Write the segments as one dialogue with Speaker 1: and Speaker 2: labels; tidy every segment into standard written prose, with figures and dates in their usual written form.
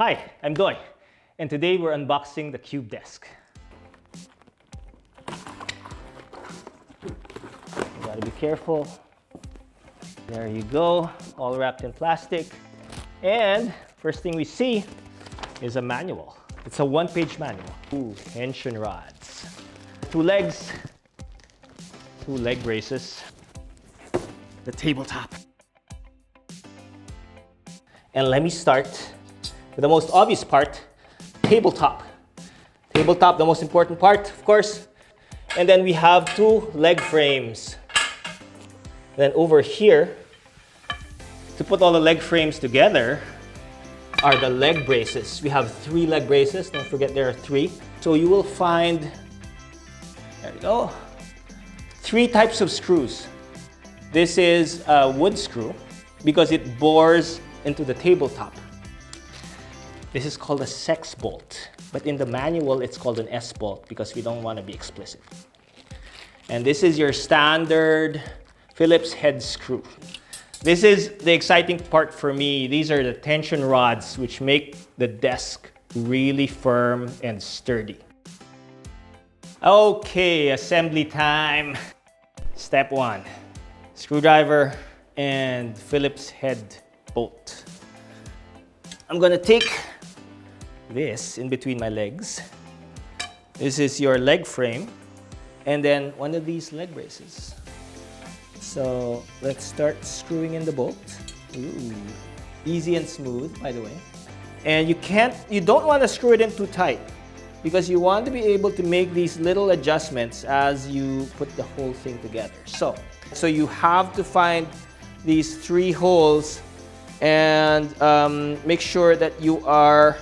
Speaker 1: Hi, I'm Doy, and today we're unboxing the Cube Desk. You gotta be careful. There you go, all wrapped in plastic. And first thing we see is a manual. It's a one-page manual. Ooh, tension rods. 2 legs, 2 leg braces, the tabletop. And let me start with the most obvious part, tabletop. Tabletop, the most important part, of course. And then we have 2 leg frames. Then over here, to put all the leg frames together, are the leg braces. We have 3 leg braces. Don't forget there are 3. So you will find, there you go, 3 types of screws. This is a wood screw because it bores into the tabletop. This is called a sex bolt, but in the manual it's called an S bolt because we don't want to be explicit. And this is your standard Phillips head screw. This is the exciting part for me. These are the tension rods which make the desk really firm and sturdy. Okay, assembly time. Step 1, screwdriver and Phillips head bolt. I'm gonna take this in between my legs. This is your leg frame and then one of these leg braces. So let's start screwing in the bolt. Ooh, easy and smooth, by the way. And you don't want to screw it in too tight because you want to be able to make these little adjustments as you put the whole thing together. So you have to find these 3 holes and make sure that you are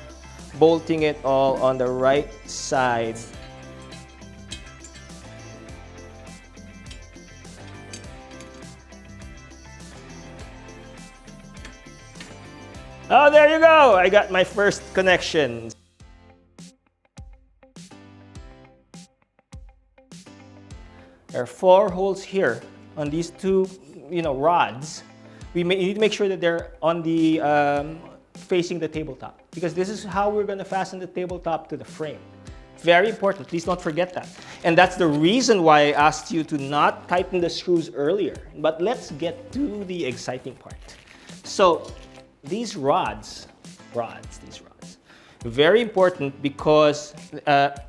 Speaker 1: bolting it all on the right side. Oh, there you go! I got my first connection. There are 4 holes here on these 2, rods. We need to make sure that they're on the facing the tabletop because this is how we're going to fasten the tabletop to the frame. Very important. Please don't forget that. And that's the reason why I asked you to not tighten the screws earlier. But let's get to the exciting part. So these rods, very important because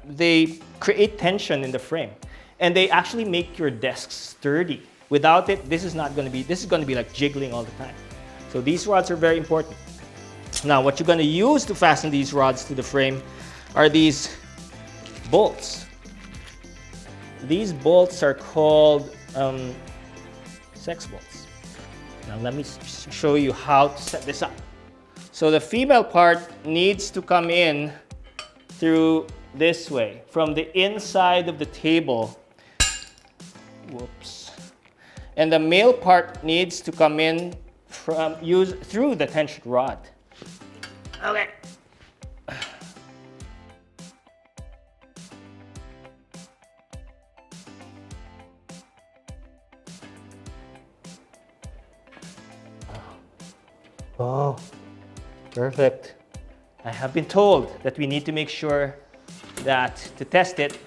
Speaker 1: they create tension in the frame and they actually make your desk sturdy. Without it, this is going to be like jiggling all the time. So these rods are very important. Now, what you're going to use to fasten these rods to the frame are these bolts. These bolts are called sex bolts. Now, let me show you how to set this up. So the female part needs to come in through this way, from the inside of the table. Whoops. And the male part needs to come in through the tension rod. Okay. Oh, perfect. I have been told that we need to make sure that to test it,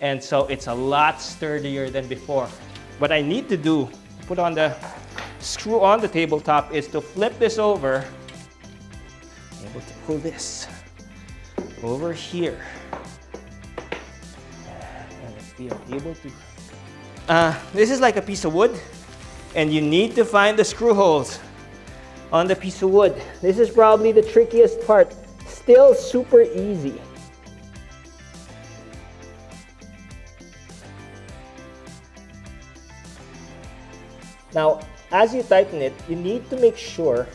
Speaker 1: and so it's a lot sturdier than before. What I need to do to put on the screw on the tabletop is to flip this over, able to pull this over here, and be able to. This is like a piece of wood, and you need to find the screw holes on the piece of wood. This is probably the trickiest part. Still super easy. Now, as you tighten it, you need to make sure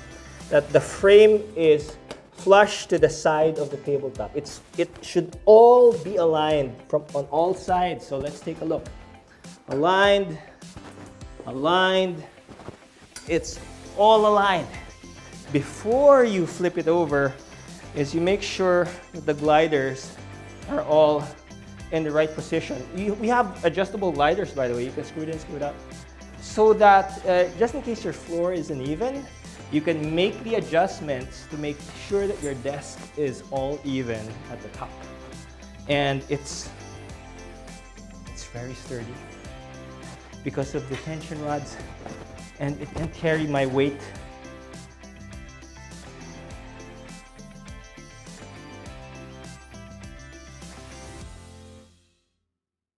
Speaker 1: that the frame is flush to the side of the tabletop. It should all be aligned on all sides. So let's take a look. Aligned, aligned. It's all aligned. Before you flip it over, is you make sure that the gliders are all in the right position. We have adjustable gliders, by the way. You can screw it in, screw it out. So that just in case your floor isn't even, you can make the adjustments to make sure that your desk is all even at the top. And it's very sturdy because of the tension rods, and it can carry my weight